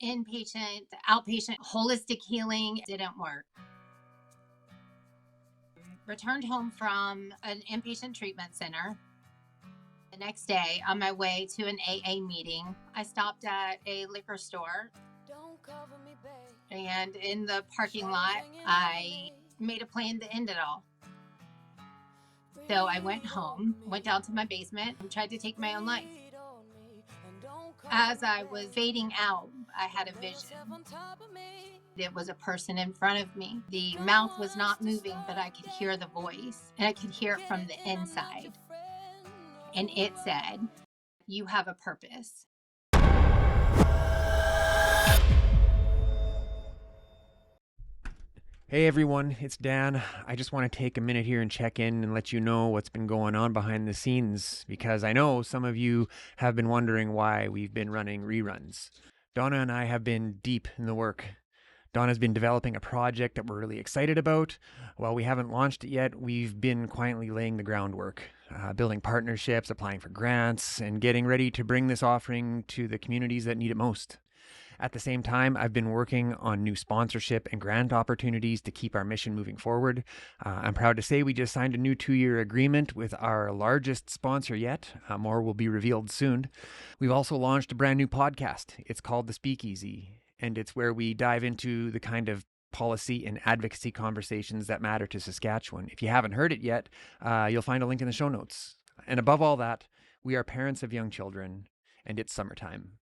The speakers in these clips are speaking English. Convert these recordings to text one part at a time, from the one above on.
Inpatient, outpatient, holistic healing didn't work. Returned home from an inpatient treatment center. The next day, on my way to an AA meeting, I stopped at a liquor store. And in the parking lot, I made a plan to end it all. So I went home, went down to my basement, and tried to take my own life. As I was fading out, I had a vision. It was a person in front of me. The mouth was not moving, but I could hear the voice, and I could hear it from the inside. And it said, "You have a purpose." Hey everyone, it's Dan. I just want to take a minute here and check in and let you know what's been going on behind the scenes, because I know some of you have been wondering why we've been running reruns. Donna and I have been deep in the work. Donna's been developing a project that we're really excited about. While we haven't launched it yet, we've been quietly laying the groundwork, building partnerships, applying for grants, and getting ready to bring this offering to the communities that need it most. At the same time, I've been working on new sponsorship and grant opportunities to keep our mission moving forward. I'm proud to say we just signed a new 2-year agreement with our largest sponsor yet. More will be revealed soon. We've also launched a brand new podcast. It's called The Speakeasy, and it's where we dive into the kind of policy and advocacy conversations that matter to Saskatchewan. If you haven't heard it yet, you'll find a link in the show notes. And above all that, we are parents of young children, and it's summertime.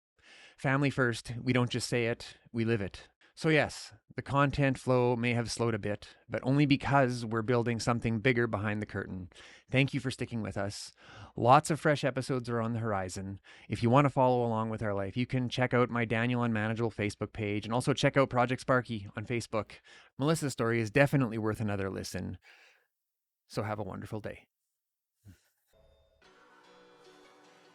Family first, we don't just say it, we live it. So yes, the content flow may have slowed a bit, but only because we're building something bigger behind the curtain. Thank you for sticking with us. Lots of fresh episodes are on the horizon. If you want to follow along with our life, you can check out my Daniel Unmanageable Facebook page and also check out Project Sparky on Facebook. Melissa's story is definitely worth another listen. So have a wonderful day.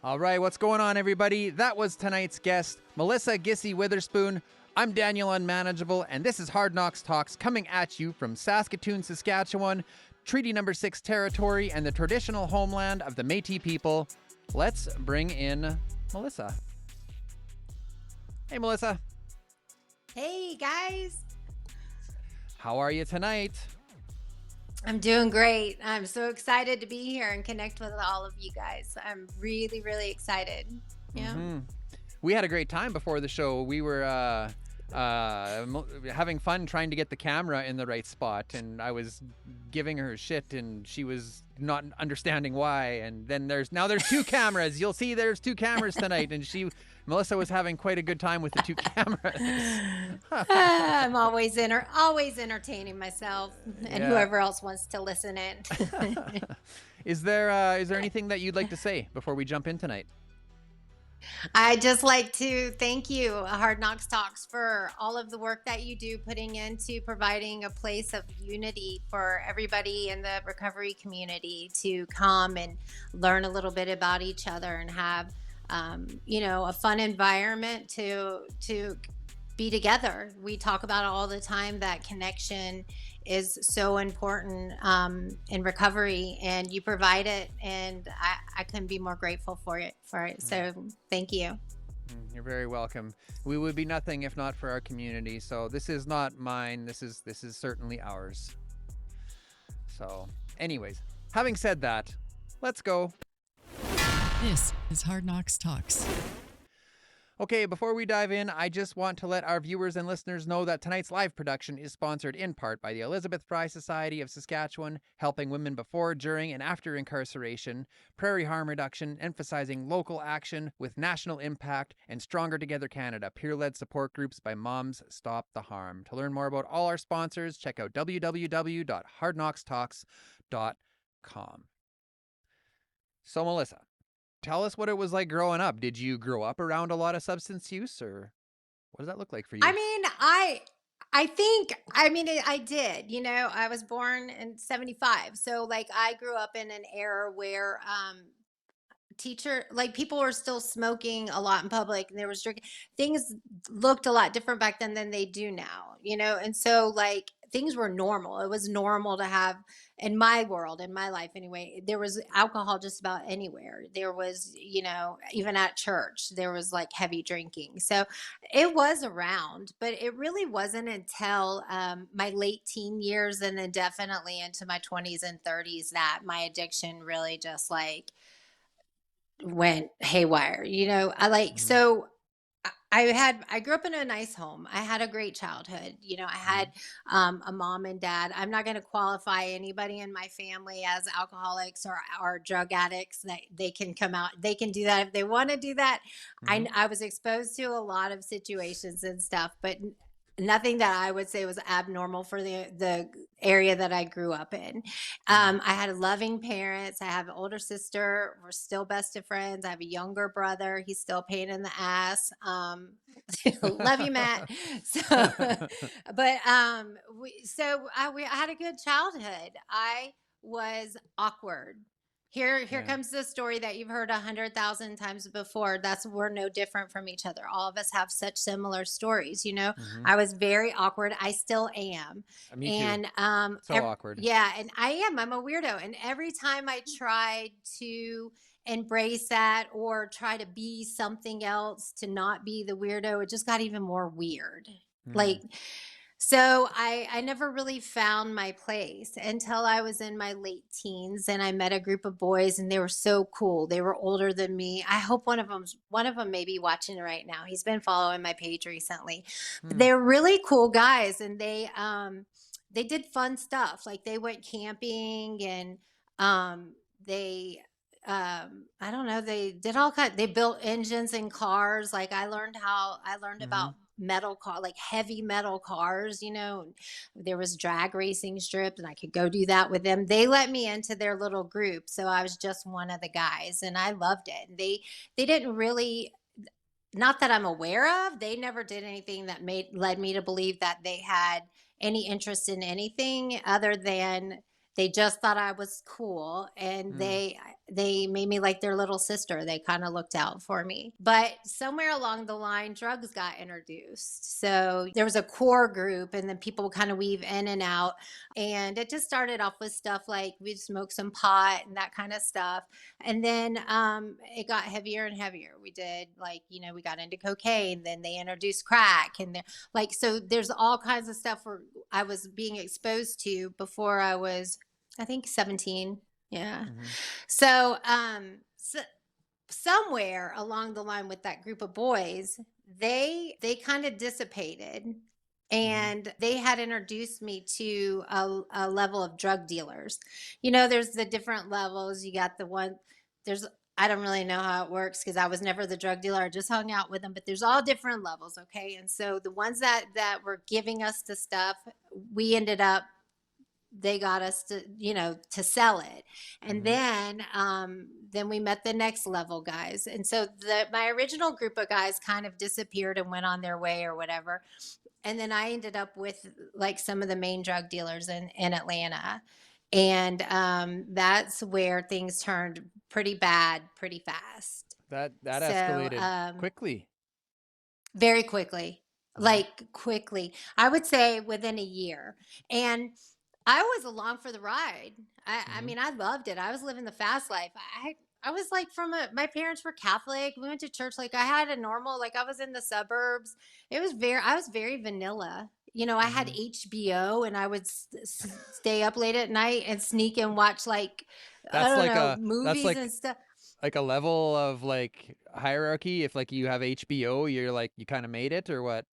All right, what's going on, everybody? That was tonight's guest, Melissa Gissy Witherspoon. I'm Daniel Unmanageable, and this is Hard Knocks Talks, coming at you from Saskatoon, Saskatchewan, Treaty Number 6 territory and the traditional homeland of the Métis people. Let's bring in Melissa. Hey, Melissa. Hey, guys. How are you tonight? I'm doing great. I'm so excited to be here and connect with all of you guys. I'm really, really excited. Yeah. Mm-hmm. We had a great time before the show. We were having fun trying to get the camera in the right spot, and I was giving her shit, and she was not understanding why. And then there's 2 cameras. You'll see there's 2 cameras tonight, and Melissa was having quite a good time with the 2 cameras. I'm always entertaining myself and whoever else wants to listen in. Is there anything that you'd like to say before we jump in tonight? I'd just like to thank you, Hard Knocks Talks, for all of the work that you do, putting into providing a place of unity for everybody in the recovery community to come and learn a little bit about each other and have a fun environment to be together. We talk about all the time that connection is so important in recovery, and you provide it, and I couldn't be more grateful for it. So thank you. You're very welcome. We would be nothing if not for our community. So this is not mine. This is certainly ours. So anyways, having said that, let's go. This is Hard Knocks Talks. Okay, before we dive in, I just want to let our viewers and listeners know that tonight's live production is sponsored in part by the Elizabeth Fry Society of Saskatchewan, helping women before, during, and after incarceration, Prairie Harm Reduction, emphasizing local action with national impact, and Stronger Together Canada, peer-led support groups by Moms Stop the Harm. To learn more about all our sponsors, check out www.hardknockstalks.com. So, Melissa, tell us what it was like growing up. Did you grow up around a lot of substance use, or what does that look like for you? I mean, I did. I was born in 75. So I grew up in an era where people were still smoking a lot in public, and there was drinking. Things looked a lot different back then than they do now, and so things were normal. It was normal to have, in my world, in my life anyway, there was alcohol just about anywhere. There was, even at church, there was like heavy drinking. So it was around, but it really wasn't until my late teen years and then definitely into my 20s and 30s that my addiction really just like went haywire. I like, Mm-hmm. so I grew up in a nice home. I had a great childhood. I Mm-hmm. had a mom and dad. I'm not going to qualify anybody in my family as alcoholics or drug addicts. That they can come out. They can do that if they want to do that. Mm-hmm. I was exposed to a lot of situations and stuff, but nothing that I would say was abnormal for the area that I grew up in. I had loving parents. I have an older sister. We're still best of friends. I have a younger brother. He's still a pain in the ass. Love you, Matt. So, but we I had a good childhood. I was awkward. Here Yeah. comes the story that you've heard 100,000 times before. We're no different from each other. All of us have such similar stories. Mm-hmm. I was very awkward. I still am. Me too. And So awkward. yeah, and I am. I'm a weirdo. And every time I tried to embrace that or try to be something else to not be the weirdo, it just got even more weird. Mm. Like, so I never really found my place until I was in my late teens and I met a group of boys and they were so cool. They were older than me. I hope one of them may be watching right now. He's been following my page recently. But Hmm. they're really cool guys and they did fun stuff. Like they went camping and they I don't know, they did they built engines and cars. Like I learned Mm-hmm. about metal car, like heavy metal cars. There was drag racing strips and I could go do that with them. They let me into their little group, so I was just one of the guys and I loved it. And they didn't really, not that I'm aware of, they never did anything that led me to believe that they had any interest in anything other than they just thought I was cool and Mm. they made me like their little sister. They kind of looked out for me. But somewhere along the line drugs got introduced. So there was a core group and then people would kind of weave in and out. And it just started off with stuff like we'd smoke some pot and that kind of stuff. And then it got heavier and heavier. We did like, we got into cocaine, then they introduced crack and like, so there's all kinds of stuff where I was being exposed to before I was, I think 17. Yeah. Mm-hmm. So, somewhere along the line with that group of boys, they kind of dissipated and they had introduced me to a level of drug dealers. There's the different levels. You got the one, there's, I don't really know how it works because I was never the drug dealer. I just hung out with them, but there's all different levels. Okay. And so the ones that were giving us the stuff, we ended up, they got us to sell it. And then we met the next level guys. And so my original group of guys kind of disappeared and went on their way or whatever. And then I ended up with like some of the main drug dealers in Atlanta. And that's where things turned pretty bad pretty fast. That So escalated quickly. very quickly, Mm-hmm. like quickly, I would say within a year. And I was along for the ride. I Mm-hmm. mean, I loved it. I was living the fast life. I was like my parents were Catholic. We went to church. Like I had a normal, like I was in the suburbs. I was very vanilla. I had Mm-hmm. HBO and I would stay up late at night and sneak and watch like, I That's don't like know, that's movies and stuff. like a level of like hierarchy. If like you have HBO, you're like you kind of made it or what?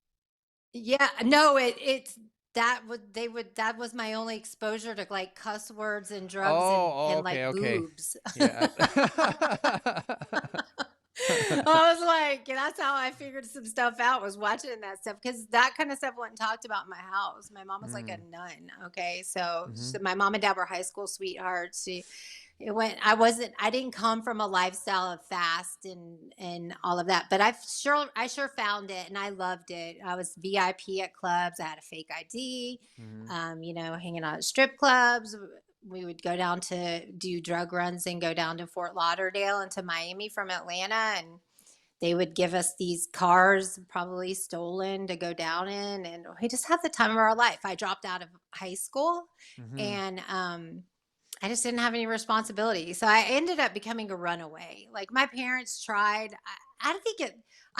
Yeah, no, it's that was my only exposure to like cuss words and drugs Oh, and okay, like okay. boobs. Yeah. I was like, that's how I figured some stuff out was watching that stuff because that kind of stuff wasn't talked about in my house. My mom was like a Mm. nun. Okay, so, Mm-hmm. so my mom and dad were high school sweethearts. I didn't come from a lifestyle of fast and all of that, but I sure found it and I loved it. I was VIP at clubs. I had a fake ID, Mm-hmm. hanging out at strip clubs. We would go down to do drug runs and go down to Fort Lauderdale and to Miami from Atlanta. And they would give us these cars, probably stolen, to go down in, and we just had the time of our life. I dropped out of high school, Mm-hmm. and I just didn't have any responsibility. So I ended up becoming a runaway. Like my parents tried. I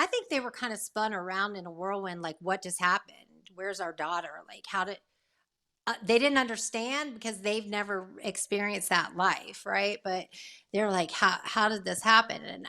think they were kind of spun around in a whirlwind. Like, what just happened? Where's our daughter? Like, how did they didn't understand because they've never experienced that life, right? But they're like, how did this happen? And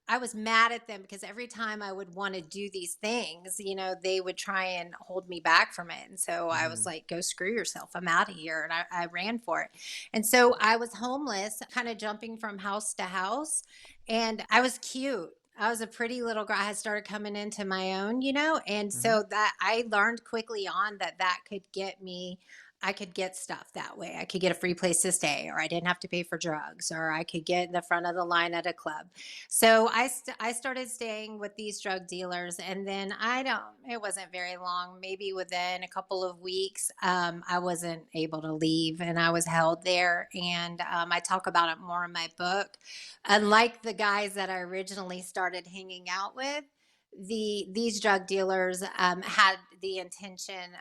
I was mad at them because every time I would want to do these things, they would try and hold me back from it. And so I was Mm-hmm. like, go screw yourself. I'm out of here. And I ran for it. And so I was homeless, kind of jumping from house to house. And I was cute. I was a pretty little girl. I had started coming into my own, and Mm-hmm. so that I learned quickly on that could get me. I could get stuff that way. I could get a free place to stay, or I didn't have to pay for drugs, or I could get in the front of the line at a club. So I started staying with these drug dealers, and then it wasn't very long, maybe within a couple of weeks, I wasn't able to leave, and I was held there. And I talk about it more in my book. Unlike the guys that I originally started hanging out with, these drug dealers had the intention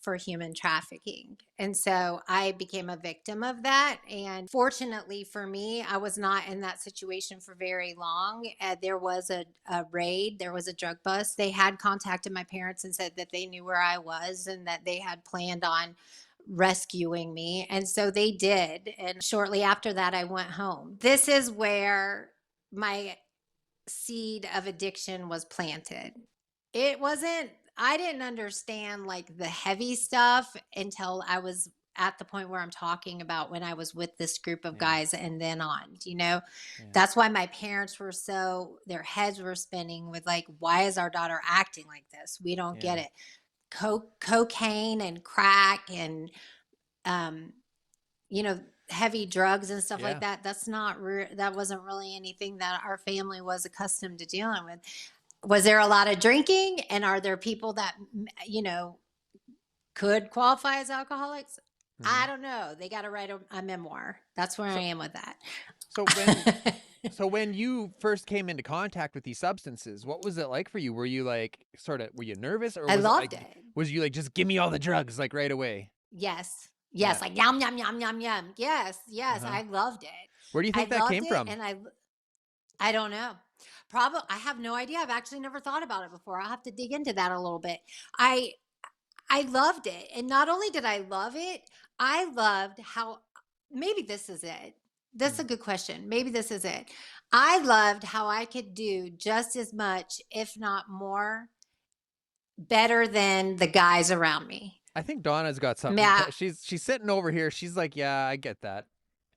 for human trafficking, and so I became a victim of that. And fortunately for me, I was not in that situation for very long. There was a raid, there was a drug bust. They had contacted my parents and said that they knew where I was and that they had planned on rescuing me. And so they did. And shortly after that, I went home. This is where my seed of addiction was planted. It wasn't, I didn't understand like the heavy stuff until I was at the point where I'm talking about when I was with this group of Yeah. guys and then on, Yeah. that's why my parents were their heads were spinning with like, why is our daughter acting like this? We don't get Yeah. it. Cocaine and crack and um, heavy drugs and stuff like Yeah. that. That wasn't really anything that our family was accustomed to dealing with. Was there a lot of drinking? And are there people that, could qualify as alcoholics? Mm-hmm. I don't know. They got to write a memoir. That's where I So am with that. so when so when you first came into contact with these substances, what was it like for you? Were you like were you nervous, or I was it loved like it. was you like just give me all the drugs like right away? Yes. Yeah. Yes. Like yum, yum, yum, yum, yum. Yes. Yes. Uh-huh. I loved it. Where do you I think that loved came it. from? And I don't know. Probably, I have no idea. I've actually never thought about it before. I'll have to dig into that a little bit. I I loved it. And not only did I love it, I loved how, maybe this is it. That's Mm. a good question. Maybe this is it. I loved how I could do just as much, if not more, better than the guys around me. I think Donna's got something. Matt, She's sitting over here. She's like, yeah, I get that.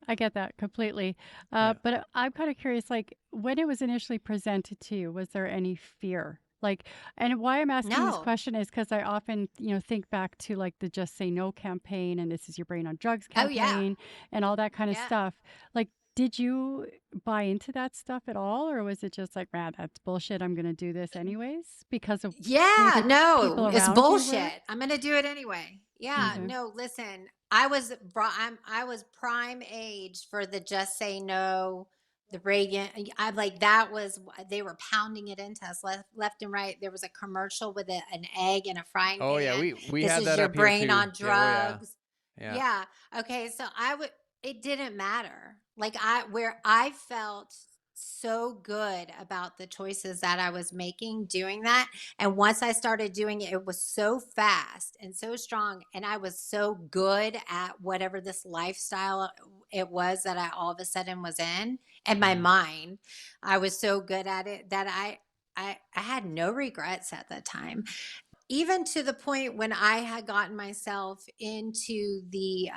I get that completely. Yeah. But I'm kind of curious, like when it was initially presented to you, was there any fear? Like, and why I'm asking this no. question is because I often, think back to like the Just Say No campaign and This Is Your Brain on Drugs Oh, yeah. campaign and all that kind of Yeah. stuff. Like, did you buy into that stuff at all? Or was it just like, man, that's bullshit. I'm going to do this anyways because of Yeah, maybe people no, it's around you were? bullshit. I'm gonna do it anyway. Yeah, Okay. no, listen, I was prime age for the Just Say No, the Reagan. I'm like that was they were pounding it into us left and right. There was a commercial with an egg in a frying Oh yeah, pan. we This had is that your up here brain too. on Yeah, oh yeah. drugs. Yeah. Yeah. Okay. So it didn't matter. Like where I felt so good about the choices that I was making doing that. And once I started doing it, it was so fast and so strong. And I was so good at whatever this lifestyle it was that I all of a sudden was in. And my Mhm. mind, I was so good at it that I had no regrets at that time, even to the point when I had gotten myself into the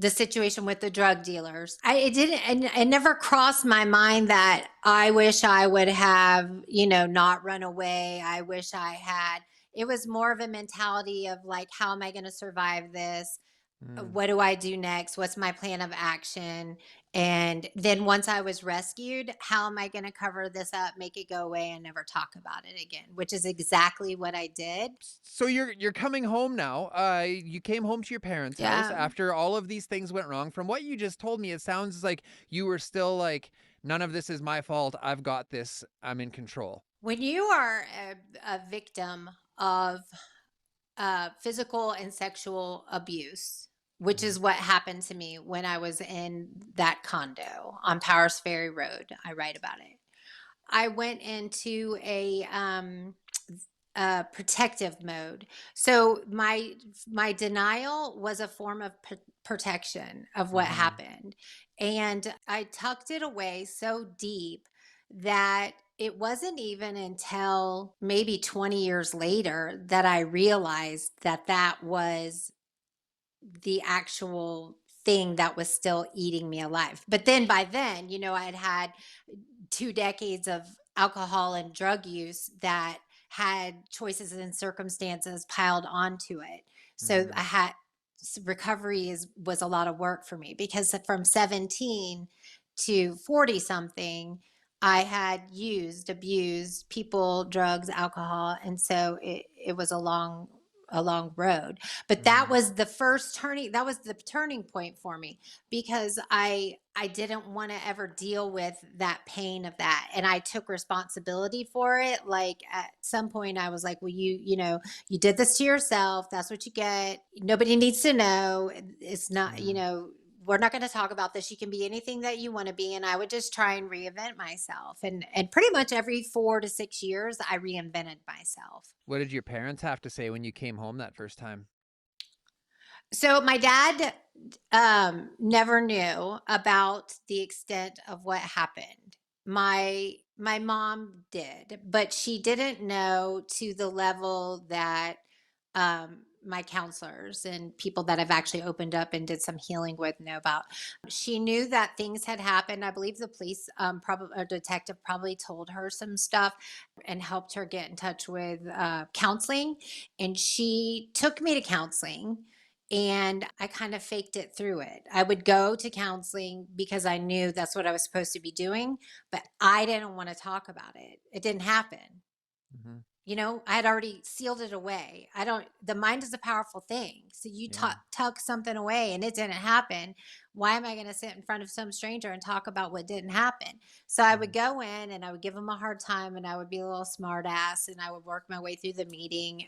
situation with the drug dealers. It didn't, and it never crossed my mind that I wish I would have, not run away. I wish I had. It was more of a mentality of like, how am I going to survive this? Mm. What do I do next? What's my plan of action? And then once I was rescued, how am I going to cover this up, make it go away, and never talk about it again? Which is exactly what I did. So you're coming home now. You came home to your parents' house Yeah. after all of these things went wrong. From what you just told me, it sounds like you were still like none of this is my fault. I've got this. I'm in control. When you are a victim of physical and sexual abuse, which Mhm. is what happened to me when I was in that condo on Powers Ferry Road. I write about it. I went into a protective mode. So my denial was a form of protection of what Mhm. happened, and I tucked it away so deep that it wasn't even until maybe 20 years later that I realized that that was the actual thing that was still eating me alive. But then by then, I had had 2 decades of alcohol and drug use that had choices and circumstances piled onto it. So Mhm. I had recovery was a lot of work for me because from 17 to 40 something, I had abused people, drugs, alcohol, and so it was a long road. But that Mhm. was the turning point for me, because I didn't want to ever deal with that pain of that, and I took responsibility for it. Like at some point I was like, well, you did this to yourself. That's what you get. Nobody needs to know. It's not, Mhm. we're not going to talk about this. You can be anything that you want to be. And I would just try and reinvent myself. And pretty much every 4 to 6 years, I reinvented myself. What did your parents have to say when you came home that first time? So my dad never knew about the extent of what happened. My mom did, but she didn't know to the level that my counselors and people that I've actually opened up and did some healing with know about. She knew that things had happened. I believe the police, probably a detective, probably told her some stuff and helped her get in touch with counseling. And she took me to counseling, and I kind of faked it through it. I would go to counseling because I knew that's what I was supposed to be doing, but I didn't want to talk about it. It didn't happen. Mhm. I had already sealed it away. The mind is a powerful thing. So you Yeah. tuck something away and it didn't happen. Why am I going to sit in front of some stranger and talk about what didn't happen? So I would Mhm. go in and I would give them a hard time, and I would be a little smart ass, and I would work my way through the meeting.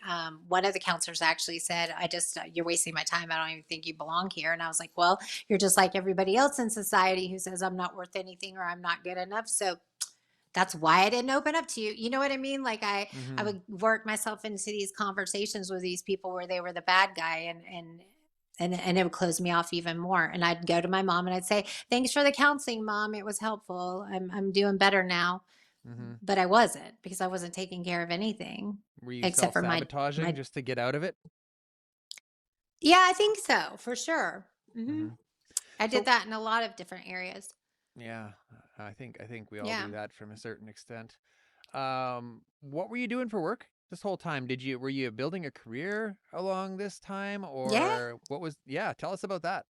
One of the counselors actually said, you're wasting my time. I don't even think you belong here. And I was like, well, you're just like everybody else in society who says I'm not worth anything or I'm not good enough. So that's why I didn't open up to you. You know what I mean? Like I Mhm. would work myself into these conversations with these people where they were the bad guy, and it would close me off even more. And I'd go to my mom and I'd say, "Thanks for the counseling, Mom. It was helpful. I'm doing better now." Mhm. But I wasn't, because I wasn't taking care of anything Were you except for self-sabotaging my just to get out of it? yeah, I think so, for sure. Mhm. I did So, that in a lot of different areas. yeah, I think we all Yeah. do that from a certain extent. What were you doing for work this whole time? Were you building a career along this time, Yeah. or what was, yeah, tell us about that.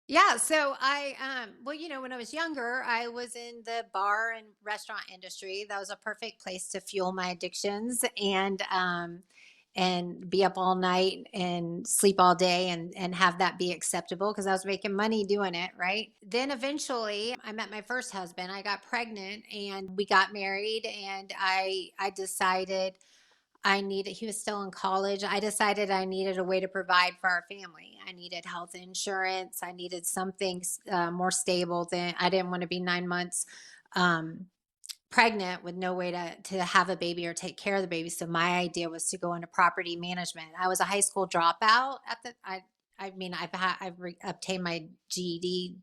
Yeah, so well, when I was younger, I was in the bar and restaurant industry. That was a perfect place to fuel my addictions, and be up all night and sleep all day, and have that be acceptable because I was making money doing it, right? Then eventually I met my first husband. I got pregnant and we got married, and I decided he was still in college. I decided I needed a way to provide for our family. I needed health insurance. I needed something more stable than I didn't want to be 9 months um, pregnant with no way to have a baby or take care of the baby. So my idea was to go into property management. I was a high school dropout I mean, obtained my GED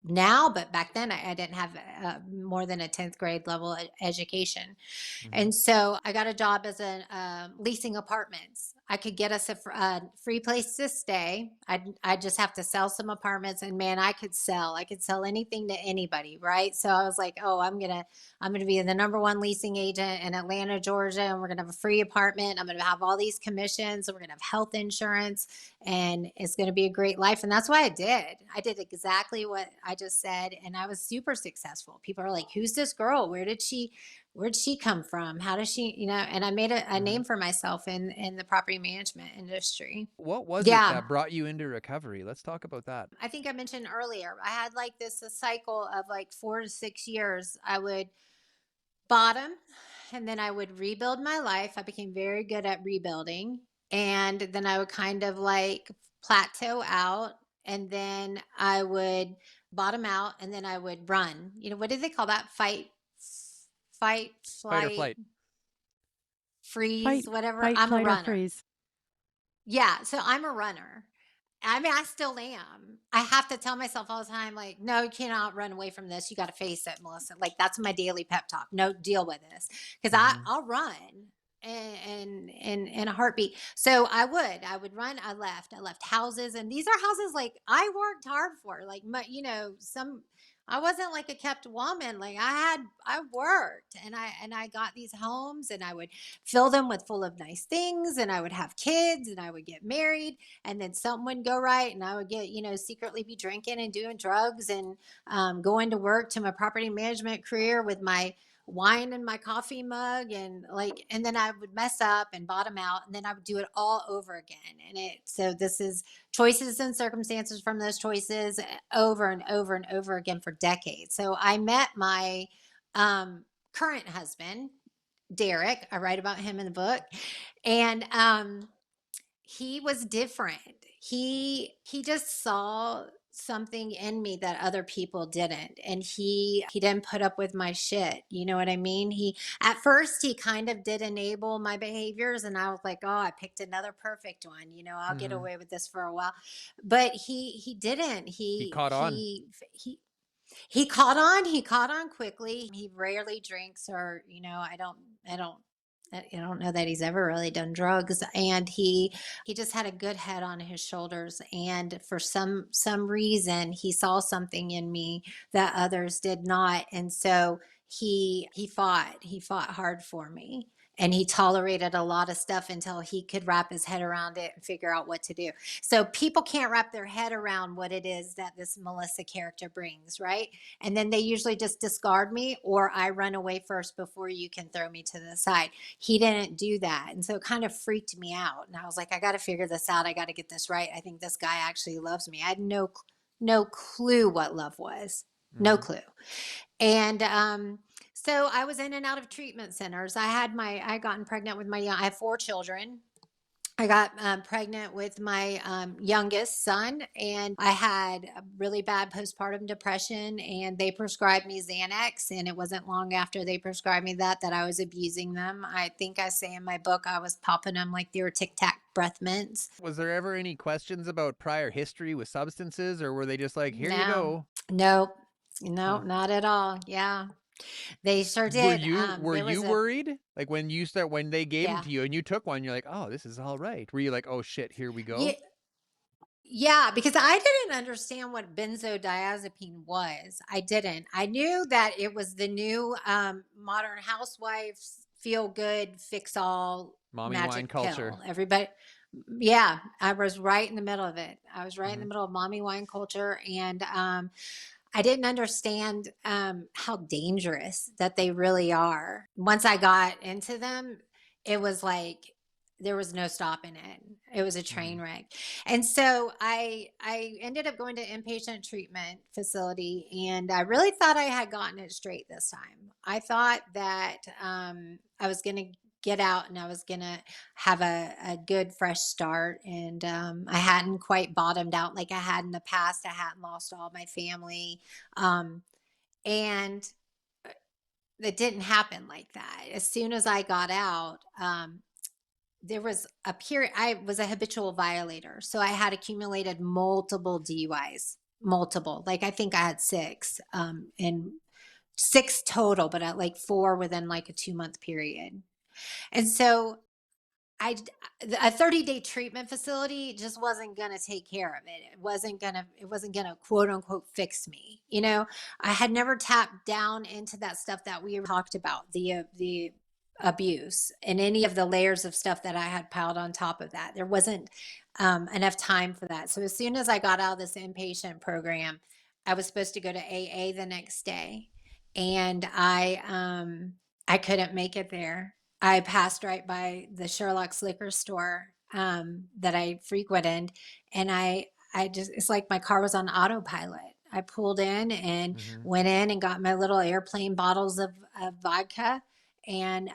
now, but back then I didn't have more than a 10th grade level education. Mhm. And so I got a job as a leasing apartments. I could get us a free place to stay. I'd just have to sell some apartments, and man, I could sell. I could sell anything to anybody, right? So I was like, oh, I'm gonna be the number one leasing agent in Atlanta, Georgia, and we're gonna have a free apartment. I'm gonna have all these commissions. We're gonna have health insurance, and it's gonna be a great life. And that's what I did. I did exactly what I just said, and I was super successful. People are like, who's this girl? where'd she come from? How does she, and I made a Mhm. name for myself in the property management industry. What was it Yeah. that brought you into recovery? Let's talk about that. I think I mentioned earlier, I had like this a cycle of like 4 to 6 years. I would bottom and then I would rebuild my life. I became very good at rebuilding. And then I would kind of like plateau out. And then I would bottom out and then I would run. What do they call that? Fight, Fight or flight, flight. freeze, Fight, whatever. fight, I'm a flight, or runner. freeze. Yeah. So I'm a runner. I mean, I still am. I have to tell myself all the time, like, no, you cannot run away from this. You got to face it, Melissa. Like, that's my daily pep talk. No, deal with this. Because Mhm. I'll run in a heartbeat. So I would run. I left houses. And these are houses like I worked hard for. Like, I wasn't like a kept woman. Like I worked and I got these homes and I would fill them with full of nice things and I would have kids and I would get married and then something wouldn't go right and I would get secretly be drinking and doing drugs and going to work to my property management career with my wine in my coffee mug and then I would mess up and bottom out and then I would do it all over again. So this is choices and circumstances from those choices over and over and over again for decades. So I met my current husband, Derek. I write about him in the book. And he was different. He just saw something in me that other people didn't, and he didn't put up with my shit. You know what I mean? He At first he kind of did enable my behaviors, and I was like, oh, I picked another perfect one. I'll get Mhm. away with this for a while. But he didn't. He caught on. He caught on. He caught on quickly. He rarely drinks, or I don't know that he's ever really done drugs. And he just had a good head on his shoulders. And for some reason, he saw something in me that others did not. And so he fought hard for me. And he tolerated a lot of stuff until he could wrap his head around it and figure out what to do. So people can't wrap their head around what it is that this Melissa character brings, right? And then they usually just discard me or I run away first before you can throw me to the side. He didn't do that. And so it kind of freaked me out. And I was like, I got to figure this out. I got to get this right. I think this guy actually loves me. I had no clue what love was. No Mhm. clue. And so I was in and out of treatment centers. I gotten pregnant with I have 4 children. I got pregnant with my youngest son, and I had a really bad postpartum depression. And they prescribed me Xanax, and it wasn't long after they prescribed me that I was abusing them. I think I say in my book I was popping them like they were Tic Tac breath mints. Was there ever any questions about prior history with substances, or were they just like, here you No, go? nope, Huh. no, not at all. Yeah, they sure Were did. you were There you was a worried? Like when they gave them yeah. to you and you took one, you're like, oh, this is all right. Were you like, oh shit, here we Yeah, go? yeah, because I didn't understand what benzodiazepine was. I didn't. I knew that it was the new modern housewives feel good, fix all Mommy wine magic culture. pill. Everybody, yeah, I was right in the middle of it. I was right in the Mhm. middle of mommy wine culture. And I didn't understand how dangerous that they really are. Once I got into them, it was like there was no stopping it. It was a train Mhm. wreck. And so I ended up going to inpatient treatment facility, and I really thought I had gotten it straight this time. I thought that I was going to get out and I was going to have a good fresh start. And I hadn't quite bottomed out like I had in the past. I hadn't lost all my family. Um, and it didn't happen like that. As soon as I got out, there was a period. I was a habitual violator. So I had accumulated multiple DUIs, multiple. Like I think I had six, and six total, but at like 4 within like a 2-month period. And so I a 30-day treatment facility just wasn't going to take care of it. It wasn't going to quote unquote fix me. I had never tapped down into that stuff that we talked about, the abuse and any of the layers of stuff that I had piled on top of that. There wasn't enough time for that. So as soon as I got out of this inpatient program, I was supposed to go to AA the next day. And I I couldn't make it there. I passed right by the Sherlock's liquor store that I frequented, and I just it's like my car was on autopilot. I pulled in and Mm-hmm. went in and got my little airplane bottles of vodka and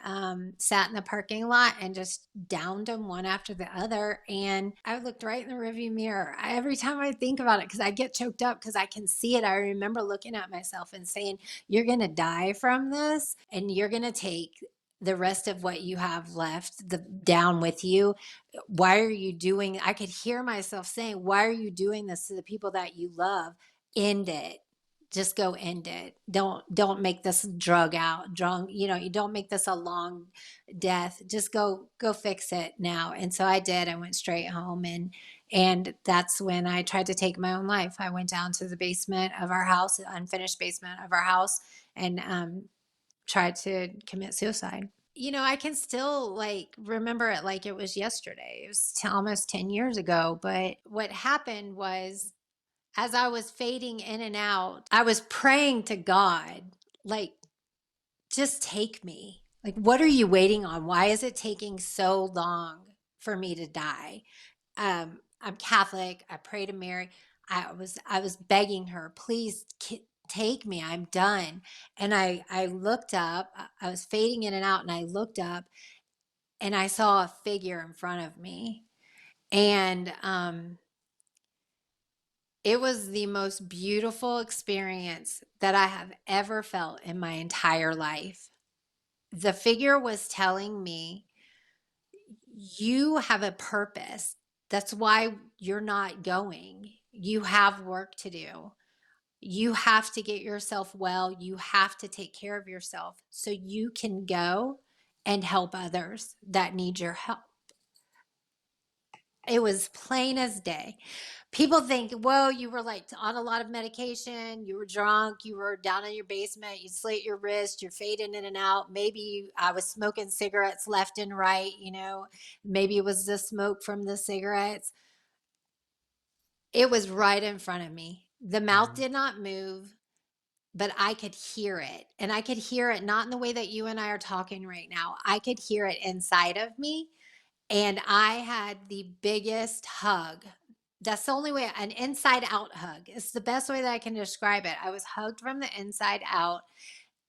sat in the parking lot and just downed them one after the other. And I looked right in the rearview mirror. Every time I think about it, because I get choked up because I can see it, I remember looking at myself and saying, you're going to die from this, and you're going to take the rest of what you have left down with you. Why are you doing? I could hear myself saying, why are you doing this to the people that you love? End it. Just go end it. Don't make this drunk, you don't make this a long death. Just go fix it now. And so I did. I went straight home, and that's when I tried to take my own life. I went down to the basement of our house, the unfinished basement of our house, and tried to commit suicide. I can still remember it like it was yesterday. It was almost 10 years ago. But what happened was, as I was fading in and out, I was praying to God, like, just take me. Like, what are you waiting on? Why is it taking so long for me to die? I'm Catholic. I pray to Mary. I was begging her, please take me. I'm done. And I looked up. I was fading in and out, and I looked up, and I saw a figure in front of me, and it was the most beautiful experience that I have ever felt in my entire life. The figure was telling me, you have a purpose. That's why you're not going. You have work to do. You have to get yourself well. You have to take care of yourself so you can go and help others that need your help. It was plain as day. People think, well, you were like on a lot of medication, you were drunk, you were down in your basement, you slit your wrist, you're fading in and out. Maybe I was smoking cigarettes left and right, maybe it was the smoke from the cigarettes. It was right in front of me. The mouth Mm-hmm. did not move, but I could hear it. And I could hear it not in the way that you and I are talking right now. I could hear it inside of me. And I had the biggest hug. That's the only way, an inside out hug. It's the best way that I can describe it. I was hugged from the inside out.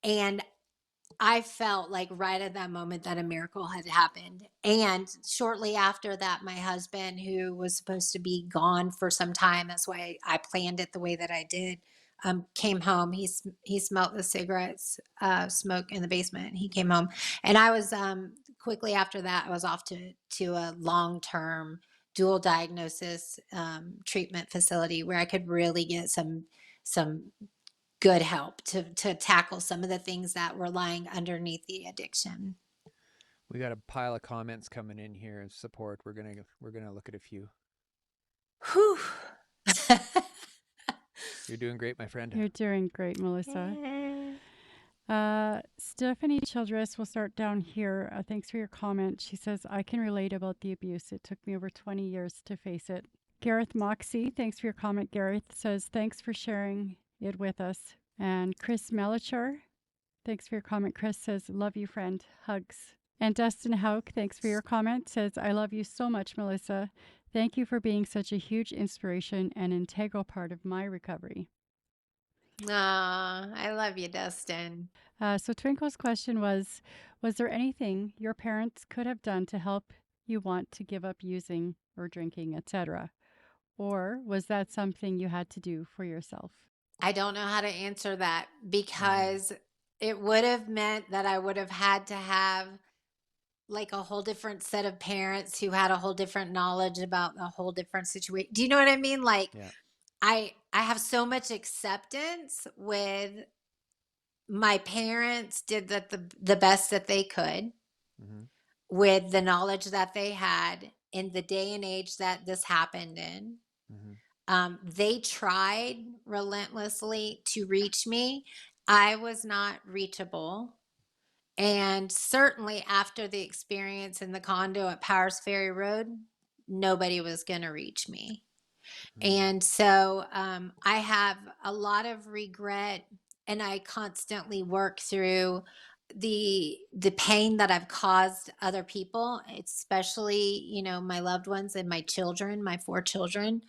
And I felt like right at that moment that a miracle had happened. And shortly after that, my husband, who was supposed to be gone for some time, that's why I planned it the way that I did, came home. He smelled the cigarettes smoke in the basement. He came home, and I was quickly after that, I was off to a long-term dual diagnosis treatment facility where I could really get some good help to tackle some of the things that were lying underneath the addiction. We got a pile of comments coming in here of support. We're gonna look at a few. Whew. You're doing great, my friend. You're doing great, Melissa. Stephanie Childress, will start down here. Thanks for your comment. She says, I can relate about the abuse. It took me over 20 years to face it. Gareth Moxie, thanks for your comment. Gareth says, thanks for sharing it with us. And Chris Melchior, thanks for your comment. Chris says, love you, friend. Hugs. And Dustin Hauk, thanks for your comment, says, I love you so much, Melissa. Thank you for being such a huge inspiration and integral part of my recovery. Aw, I love you, Dustin. So Twinkle's question was there anything your parents could have done to help you want to give up using or drinking, etc.? Or was that something you had to do for yourself? I don't know how to answer that because it would have meant that I would have had to have like a whole different set of parents who had a whole different knowledge about a whole different situation. Do you know what I mean? Like, Yeah. I have so much acceptance with my parents did the best that they could Mm-hmm. with the knowledge that they had in the day and age that this happened in. Mm-hmm. They tried relentlessly to reach me. I was not reachable. And certainly after the experience in the condo at Powers Ferry Road, nobody was going to reach me. And so I have a lot of regret, and I constantly work through the pain that I've caused other people, especially, my loved ones and my children, my 4 children.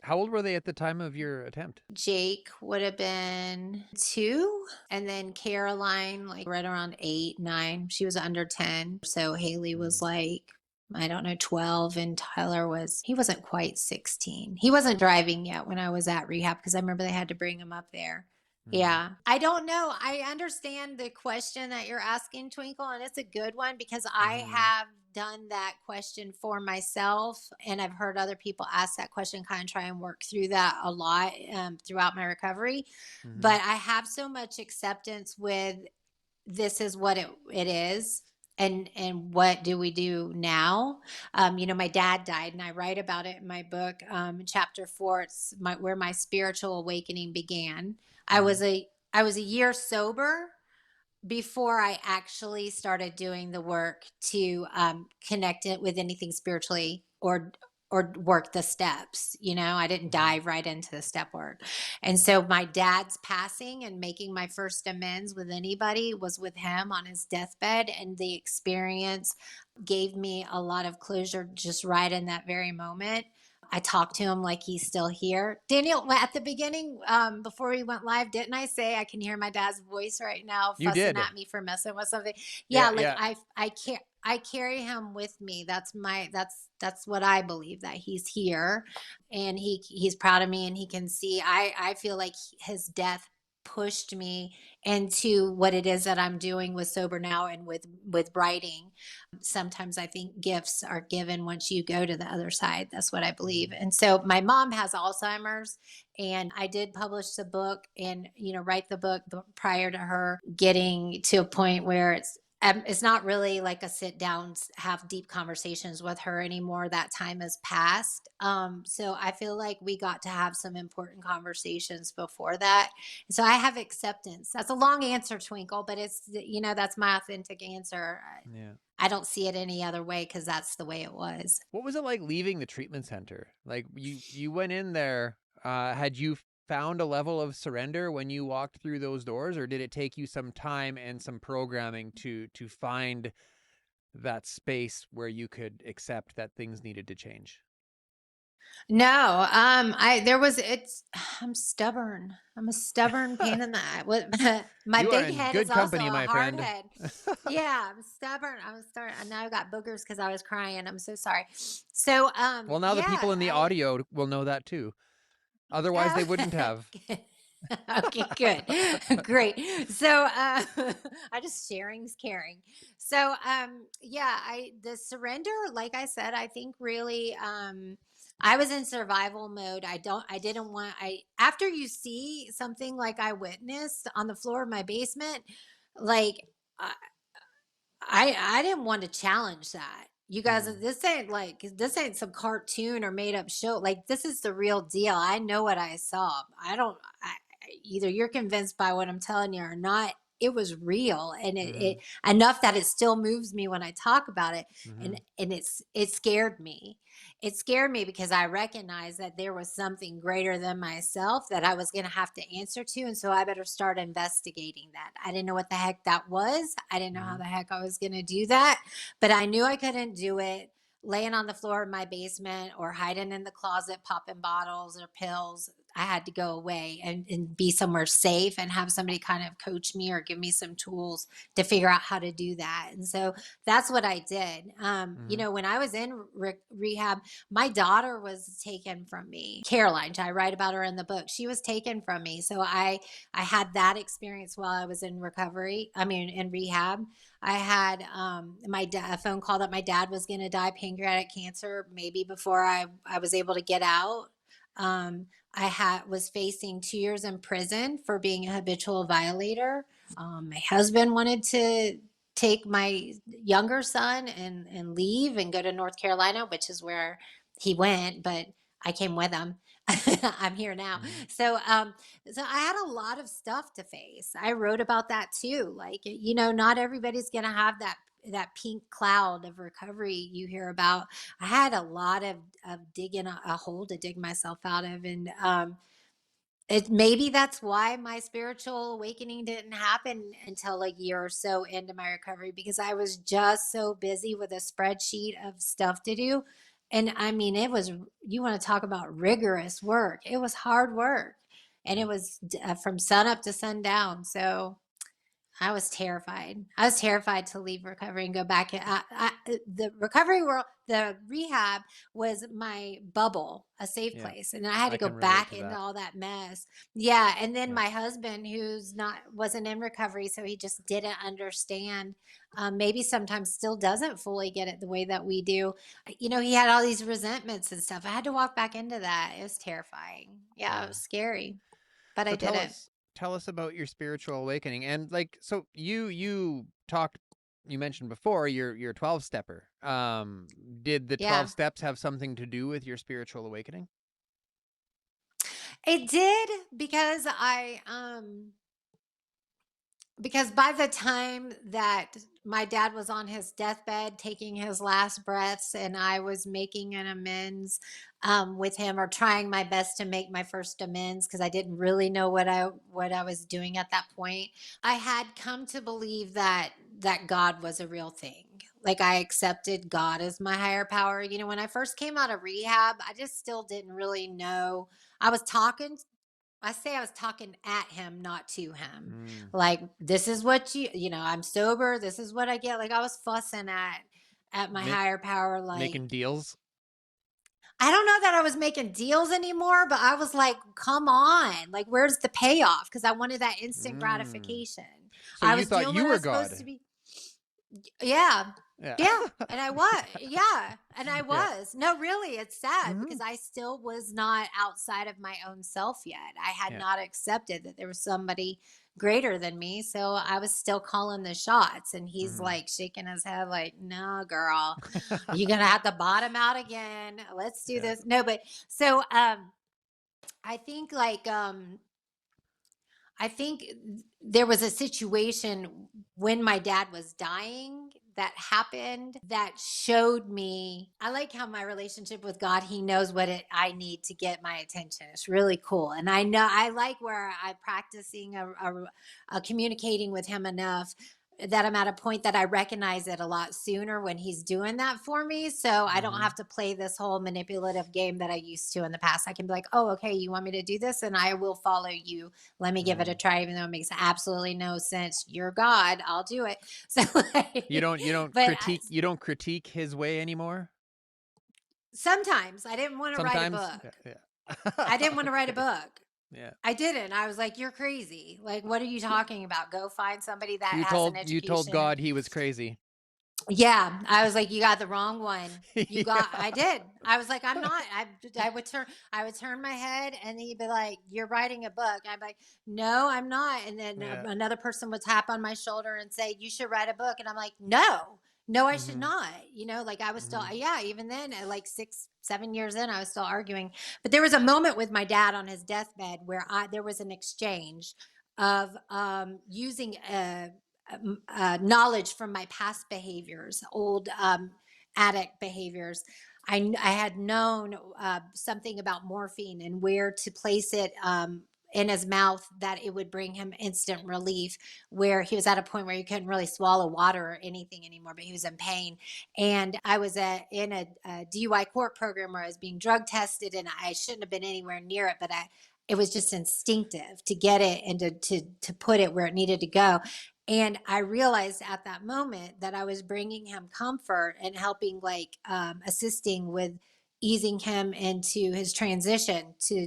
How old were they at the time of your attempt? Jake would have been 2, and then Caroline, like right around 8, 9. She was under 10. So Haley was like, I don't know, 12, and Tyler he wasn't quite 16. He wasn't driving yet when I was at rehab because I remember they had to bring him up there. Yeah. I don't know. I understand the question that you're asking, Twinkle, and it's a good one because I have done that question for myself, and I've heard other people ask that question, kind of try and work through that a lot throughout my recovery. But I have so much acceptance with this is what it is. And what do we do now? My dad died, and I write about it in my book, chapter 4. It's where my spiritual awakening began. I was a year sober before I actually started doing the work to connect it with anything spiritually or work the steps. I didn't dive right into the step work. And so my dad's passing and making my first amends with anybody was with him on his deathbed. And the experience gave me a lot of closure just right in that very moment. I talked to him like he's still here. Daniel, at the beginning, before we went live, didn't I say I can hear my dad's voice right now You fussing did. at me for messing with something? Yeah, Yeah, yeah. I carry him with me. That's what I believe, that he's here, and he's proud of me, and he can see. I feel like his death pushed me into what it is that I'm doing with Sober Now and with writing. Sometimes I think gifts are given once you go to the other side. That's what I believe. And so my mom has Alzheimer's, and I did publish the book and write the book prior to her getting to a point where it's not really like a sit down, have deep conversations with her anymore. That time has passed. So I feel like we got to have some important conversations before that. So I have acceptance. That's a long answer, Twinkle, but it's, that's my authentic answer. Yeah. I don't see it any other way because that's the way it was. What was it like leaving the treatment center? Like you went in there, had you found a level of surrender when you walked through those doors, or did it take you some time and some programming to find that space where you could accept that things needed to change? No, I'm stubborn. I'm a stubborn pain in the eye. My You are big in head good is also company, a my hard friend. head. Yeah, I'm stubborn. And now I've got boogers because I was crying. I'm so sorry. So, Well, now the people in the I, audio will know that too. Otherwise, they wouldn't have. Okay, good. Great. So I just sharing's caring. So the surrender, like I said, I think really I was in survival mode. After you see something like I witnessed on the floor of my basement, like I I didn't want to challenge that. You guys, this ain't some cartoon or made up show. Like, this is the real deal. I know what I saw. Either you're convinced by what I'm telling you or not. It was real, and it enough that it still moves me when I talk about it. And it scared me. It scared me because I recognized that there was something greater than myself that I was going to have to answer to. And so I better start investigating that. I didn't know what the heck that was. I didn't know how the heck I was going to do that, but I knew I couldn't do it laying on the floor of my basement or hiding in the closet, popping bottles or pills. I had to go away and be somewhere safe and have somebody kind of coach me or give me some tools to figure out how to do that. And so that's what I did. When I was in rehab, my daughter was taken from me. Caroline, I write about her in the book. She was taken from me. So I had that experience while I was in in rehab. I had a phone call that my dad was going to die pancreatic cancer maybe before I was able to get out. Was facing 2 years in prison for being a habitual violator. My husband wanted to take my younger son and leave and go to North Carolina, which is where he went, but I came with him. I'm here now. So I had a lot of stuff to face. I wrote about that too. Like, not everybody's going to have that pink cloud of recovery you hear about. I had a lot of digging a hole to dig myself out of. And maybe that's why my spiritual awakening didn't happen until a year or so into my recovery, because I was just so busy with a spreadsheet of stuff to do. And I mean, it was, you want to talk about rigorous work. It was hard work. And Yeah. it was from sun up to sundown. So I was terrified. I was terrified to leave recovery and go back. The recovery world, the rehab was my bubble, a safe Yeah. place, and I had to I go can relate back to into that. all that mess. Yeah, and then Yeah. my husband, who's not wasn't in recovery, so he just didn't understand. Maybe sometimes still doesn't fully get it the way that we do. He had all these resentments and stuff. I had to walk back into that. It was terrifying. Yeah, it Yeah. was scary, but I So did it. tell us about your spiritual awakening. And like, so you talked, you mentioned before you're 12 stepper. Did the 12 Yeah. steps have something to do with your spiritual awakening? It did, because by the time that my dad was on his deathbed taking his last breaths, and I was making an amends with him, or trying my best to make my first amends, because I didn't really know what I was doing at that point, I had come to believe that God was a real thing. Like, I accepted God as my higher power. When I first came out of rehab, I just still didn't really know. I was talking at him, not to him. Mm. Like, this is what I'm sober. This is what I get. Like, I was fussing at my Ma- higher power. Like, Making deals? I don't know that I was making deals anymore, but I was like, come on. Like, where's the payoff? Because I wanted that instant Mm. gratification. So I you was thought doing you what I were was supposed God? to be. Yeah. Yeah. Yeah. And I was. Yeah. And I Yeah. was. No, really, it's sad Hmm. because I still was not outside of my own self yet. I had Yeah. not accepted that there was somebody greater than me. So I was still calling the shots. And he's Mm. like shaking his head, like, no, girl, you're going to have to bottom out again. Let's do Yeah. this. No, but so I think like, I think there was a situation when my dad was dying that happened that showed me. I like how my relationship with God, he knows what I need to get my attention. It's really cool. And I know I like where I'm practicing a communicating with him enough that I'm at a point that I recognize it a lot sooner when he's doing that for me. So I don't Hmm. have to play this whole manipulative game that I used to in the past. I can be like, oh, okay, you want me to do this? And I will follow you. Let me give it a Mm. try, even though it makes absolutely no sense. You're God. I'll do it. So, You don't but critique his way anymore? sometimes I didn't want to write a Sometimes? book. Yeah. I didn't want to write a Okay. book. Yeah. I didn't. I was like, you're crazy. Like, what are you talking about? Go find somebody that has an You told education. God he was crazy. Yeah, I was like, you got the wrong one. Yeah. I did. I was like, I'm not. I would turn my head, and he'd be like, you're writing a book. I'm like, no, I'm not. And then Yeah. another person would tap on my shoulder and say, you should write a book. And I'm like, no, I should Hmm. not. Like, I was still, Hmm. yeah, even then, at like 6, 7 years in, I was still arguing. But there was a moment with my dad on his deathbed where there was an exchange of using knowledge from my past behaviors, old addict behaviors. I had known something about morphine and where to place it in his mouth that it would bring him instant relief, where he was at a point where he couldn't really swallow water or anything anymore, but he was in pain. And I was in a DUI court program where I was being drug tested, and I shouldn't have been anywhere near it, but it was just instinctive to get it and to put it where it needed to go. And I realized at that moment that I was bringing him comfort and helping, like, assisting with easing him into his transition to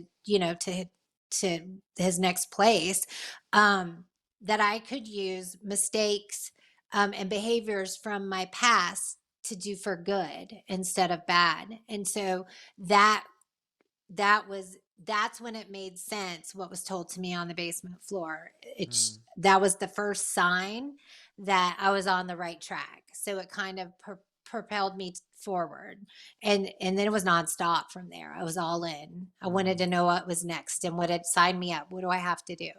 his next place. Um, that I could use mistakes and behaviors from my past to do for good instead of bad. And so that that's when it made sense what was told to me on the basement floor. Mm. That was the first sign that I was on the right track. So it kind of propelled me forward, and then it was nonstop from there. I was all in. I wanted Mm. to know what was next and what had signed me up. What do I have to do?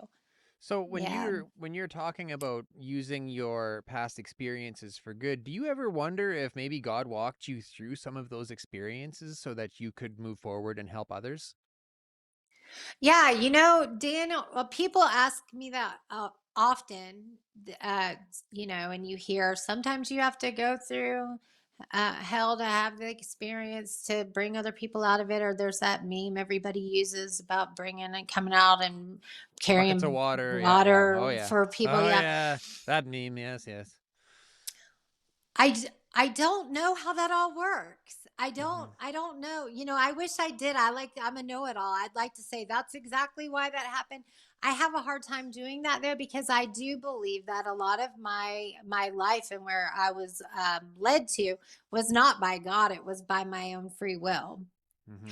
So Yeah. when you're talking about using your past experiences for good, do you ever wonder if maybe God walked you through some of those experiences so that you could move forward and help others? Yeah, Dan, people ask me that often, and you hear sometimes you have to go through hell to have the experience to bring other people out of it. Or there's that meme everybody uses about bringing and coming out and Buckets of carrying water. Yeah, yeah. Oh, water yeah. for people. Oh, Yeah. yeah. That meme. Yes, yes. I don't know how that all works. I Hmm. don't I don't know. I wish I did. I'm a know-it-all. I'd like to say that's exactly why that happened. I have a hard time doing that though, because I do believe that a lot of my life and where I was led to was not by God. It was by my own free will. Hmm.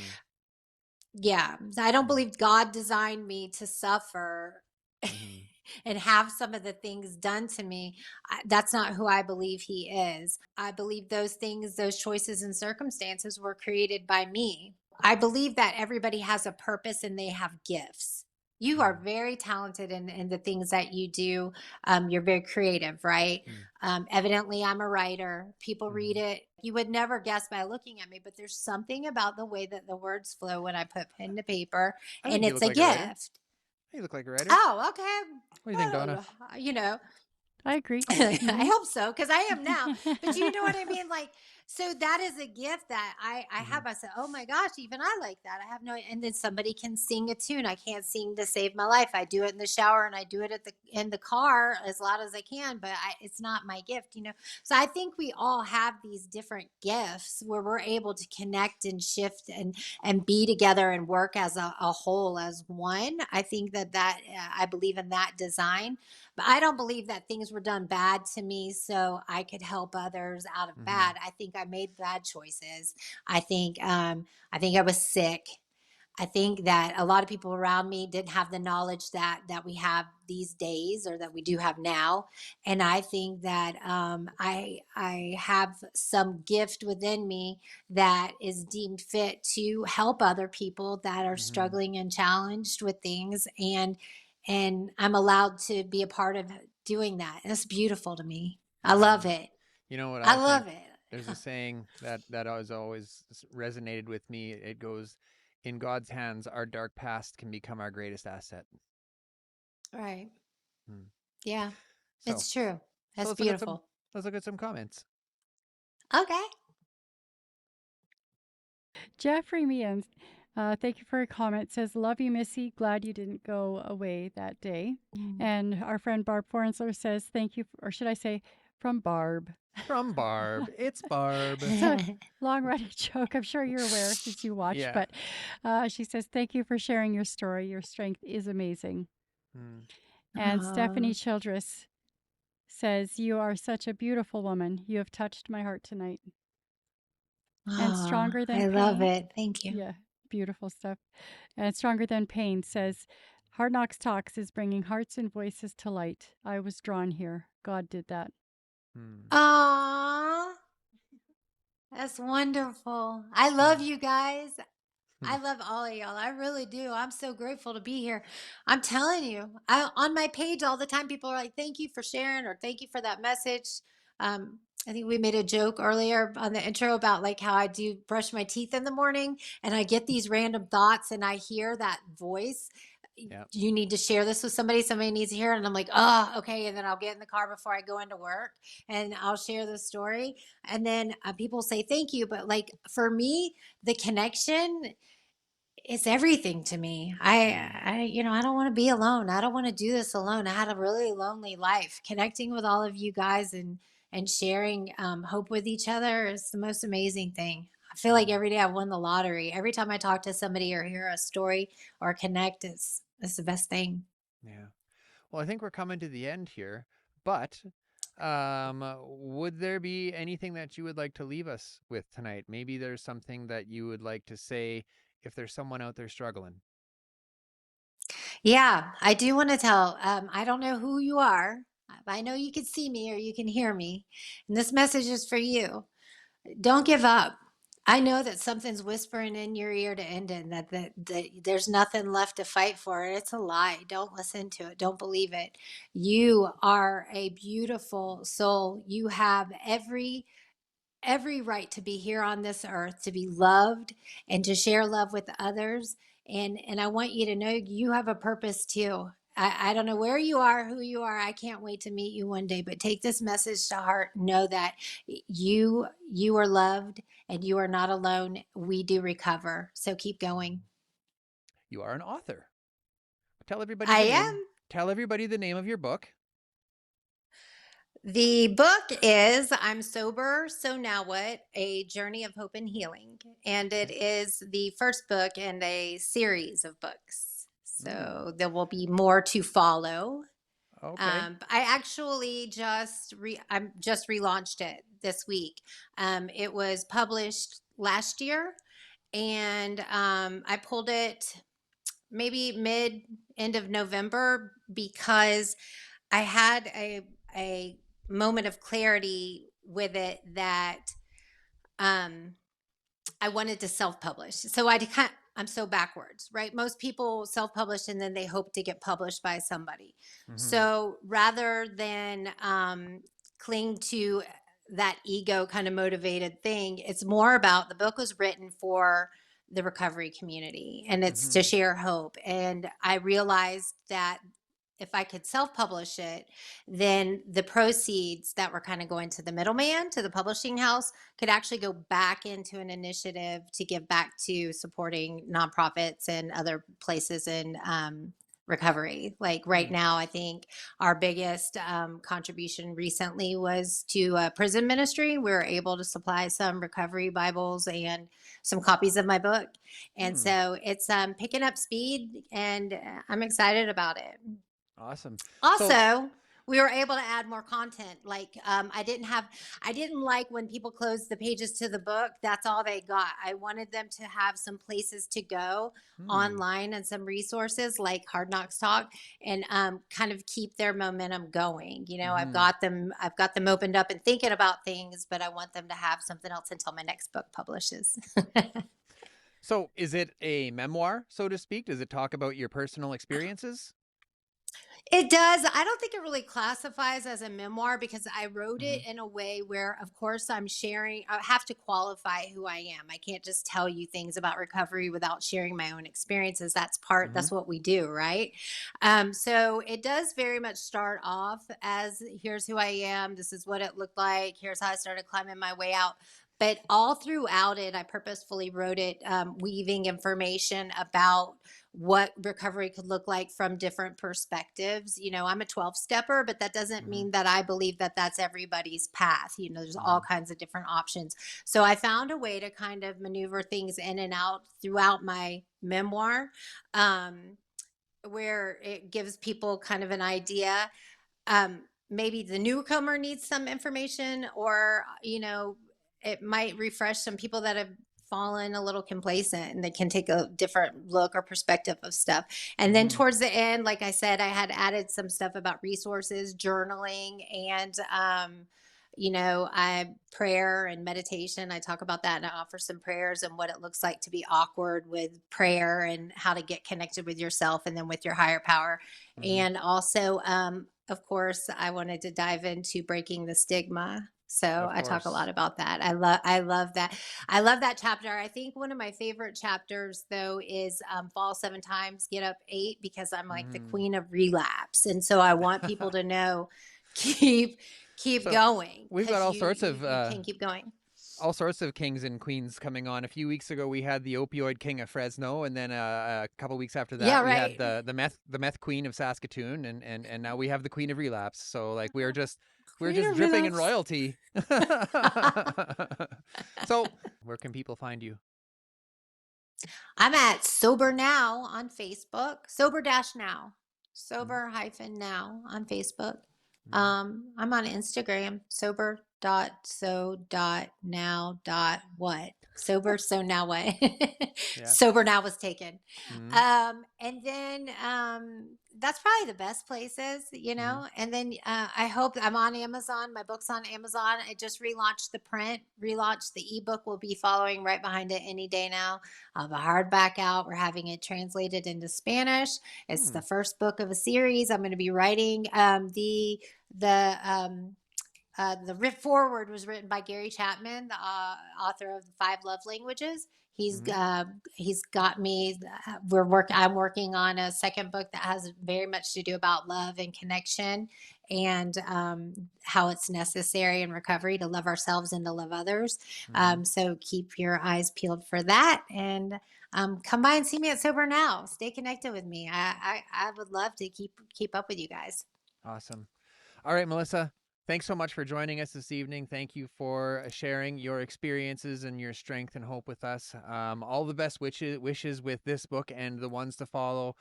Yeah, I don't Hmm. believe God designed me to suffer Hmm. and have some of the things done to me. That's not who I believe He is. I believe those things, those choices and circumstances were created by me. I believe that everybody has a purpose and they have gifts. You are Hmm. very talented in the things that you do. You're very creative, right? Evidently, I'm a writer. People read Hmm. it. You would never guess by looking at me, but there's something about the way that the words flow when I put pen to paper, I and think you it's look a like a writer. gift. You look like a writer. Oh, okay. What do you think, Donna? Oh, you know, I agree. I Hmm. hope so, because I am now. But you know what I mean? Like, so that is a gift that I Hmm. have. I said, oh my gosh, even I like that. I have no, and then somebody can sing a tune. I can't sing to save my life. I do it in the shower and I do it in the car as loud as I can, but it's not my gift. So I think we all have these different gifts where we're able to connect and shift and be together and work as a whole, as one. I think that I believe in that design, but I don't believe that things were done bad to me so I could help others out of Hmm. bad. I think I made bad choices. I think I was sick. I think that a lot of people around me didn't have the knowledge that we have these days, or that we do have now. And I think that I have some gift within me that is deemed fit to help other people that are Hmm. struggling and challenged with things, and I'm allowed to be a part of doing that. And it's beautiful to me. I love Hmm. it. You know what I I think? love it. There's a saying that has always resonated with me. It goes, "In God's hands, our dark past can become our greatest asset." Right. Hmm. Yeah. So, It's true. so That's let's look at some beautiful. let's look at some comments. Okay. Jeffrey Meehan, thank you for your comment. Says, love you, Missy. Glad you didn't go away that day. And our friend Barb Forensler says, thank you, or should I say, from Barb. From Barb, it's Barb. So long running joke. I'm sure you're aware since you watch, Yeah. but she says, thank you for sharing your story. Your strength is amazing. Hmm. And Stephanie Oh, Childress says, you are such a beautiful woman. You have touched my heart tonight. And Stronger Than I love Pain. it. Thank you. Yeah, beautiful stuff. And Stronger Than Pain says, Hard Knocks Talks is bringing hearts and voices to light. I was drawn here. God did that. Hmm. Aw, that's wonderful. I love Hmm. you guys. Hmm. I love all of y'all. I really do. I'm so grateful to be here. I'm telling you, on my page all the time, people are like, thank you for sharing, or thank you for that message. I think we made a joke earlier on the intro about like how I do brush my teeth in the morning and I get these random thoughts and I hear that voice. Yeah. You need to share this with somebody needs to hear it. And I'm like, oh, okay. And then I'll get in the car before I go into work and I'll share the story. And then people say thank you. But like for me, the connection, it's everything to me. Hmm. I don't want to be alone. I don't want to do this alone. I had a really lonely life. Connecting with all of you guys and sharing hope with each other is the most amazing thing. I feel like Hmm. every day I won the lottery. Every time I talk to somebody or hear a story or connect, it's the best thing. Yeah. Well, I think we're coming to the end here, but would there be anything that you would like to leave us with tonight? Maybe there's something that you would like to say if there's someone out there struggling. Yeah, I do want to tell. I don't know who you are. I know you can see me or you can hear me. And this message is for you. Don't give up. I know that something's whispering in your ear to end it, that there's nothing left to fight for. It's a lie. Don't listen to it. Don't believe it. You are a beautiful soul. You have every right to be here on this earth, to be loved and to share love with others. And I want you to know you have a purpose too. I don't know where you are, who you are. I can't wait to meet you one day, but take this message to heart. Know that you are loved and you are not alone. We do recover. So keep going. You are an author. Tell everybody I the name. am. Tell everybody the name of your book. The book is I'm Sober, So Now What? A Journey of Hope and Healing. And it is the first book in a series of books. So there will be more to follow. Okay. I actually I'm just relaunched it this week. It was published last year, and I pulled it maybe end of November because I had a moment of clarity with it that I wanted to self-publish. So I'm so backwards, right? Most people self-publish and then they hope to get published by somebody. So rather than cling to that ego kind of motivated thing, it's more about the book was written for the recovery community and it's to share hope. And I realized that if I could self-publish it, then the proceeds that were kind of going to the middleman, to the publishing house, could actually go back into an initiative to give back to supporting nonprofits and other places in recovery. Like right now, I think our biggest contribution recently was to prison ministry. We were able to supply some recovery Bibles and some copies of my book. And so it's picking up speed and I'm excited about it. Awesome. Also, we were able to add more content. Like I didn't like when people closed the pages to the book. That's all they got. I wanted them to have some places to go online and some resources like Hard Knocks Talk and kind of keep their momentum going. You know, I've got them opened up and thinking about things, but I want them to have something else until my next book publishes. So is it a memoir, so to speak? Does it talk about your personal experiences? It does. I don't think it really classifies as a memoir because I wrote it in a way where, of course, I'm sharing. I have to qualify who I am. I can't just tell you things about recovery without sharing my own experiences. That's what we do, right? So it does very much start off as here's who I am. This is what it looked like. Here's how I started climbing my way out. But all throughout it, I purposefully wrote it, weaving information about what recovery could look like from different perspectives. You know, I'm a 12 stepper, but that doesn't mean that I believe that that's everybody's path. You know, there's all kinds of different options. So I found a way to kind of maneuver things in and out throughout my memoir, where it gives people kind of an idea. Maybe the newcomer needs some information, or, you know, it might refresh some people that have fallen a little complacent and they can take a different look or perspective of stuff. And then towards the end, like I said, I had added some stuff about resources, journaling, and you know, prayer and meditation. I talk about that and I offer some prayers and what it looks like to be awkward with prayer and how to get connected with yourself and then with your higher power. And also, of course, I wanted to dive into breaking the stigma. So I talk a lot about that. I love that. I love that chapter. I think one of my favorite chapters though is fall 7 times, get up 8, because I'm like the queen of relapse. And so I want people to know, keep going. We've got all sorts of you can keep going. All sorts of kings and queens coming on. A few weeks ago, we had the opioid king of Fresno, and then a couple weeks after that, we had the meth queen of Saskatoon, and now we have the queen of relapse. So like we're just dripping in royalty. So where can people find you? I'm at Sober Now on Facebook. Sober-now. Sober-now on Facebook. I'm on Instagram, sober.so.now.what. Sober, so now what? Sober Now was taken. And then that's probably the best places, you know. And then I hope I'm on Amazon. My book's on Amazon. I just relaunched the print, relaunched the ebook, will be following right behind it any day now. I'll have a hardback out. We're having it translated into Spanish. It's the first book of a series. I'm going to be writing the foreword was written by Gary Chapman, the author of the 5 Love Languages. He's got me. I'm working on a second book that has very much to do about love and connection, and how it's necessary in recovery to love ourselves and to love others. So keep your eyes peeled for that, and come by and see me at Sober Now. Stay connected with me. I would love to keep up with you guys. Awesome. All right, Melissa. Thanks so much for joining us this evening. Thank you for sharing your experiences and your strength and hope with us. All the best wishes with this book and the ones to follow.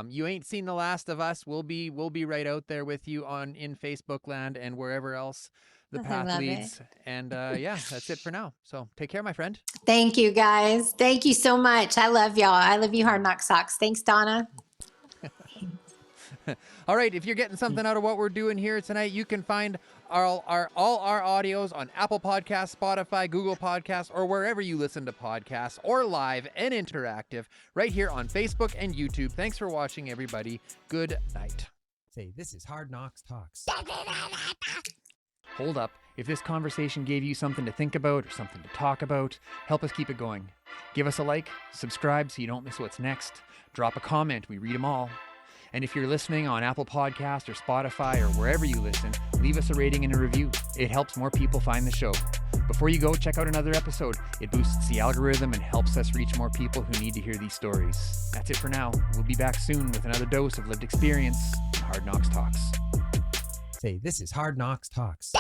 You ain't seen the last of us. We'll be right out there with you in Facebook land and wherever else the path leads. And yeah, that's it for now. So take care, my friend. Thank you, guys. Thank you so much. I love y'all. I love you, Hard Knock Socks. Thanks, Donna. All right, if you're getting something out of what we're doing here tonight, you can find all our audios on Apple Podcasts, Spotify, Google Podcasts, or wherever you listen to podcasts, or live and interactive right here on Facebook and YouTube. Thanks for watching, everybody. Good night. Say, this is Hard Knocks Talks. Hold up. If this conversation gave you something to think about or something to talk about, help us keep it going. Give us a like, subscribe so you don't miss what's next. Drop a comment. We read them all. And if you're listening on Apple Podcasts or Spotify or wherever you listen, leave us a rating and a review. It helps more people find the show. Before you go, check out another episode. It boosts the algorithm and helps us reach more people who need to hear these stories. That's it for now. We'll be back soon with another dose of lived experience and Hard Knocks Talks. Say, this is Hard Knocks Talks.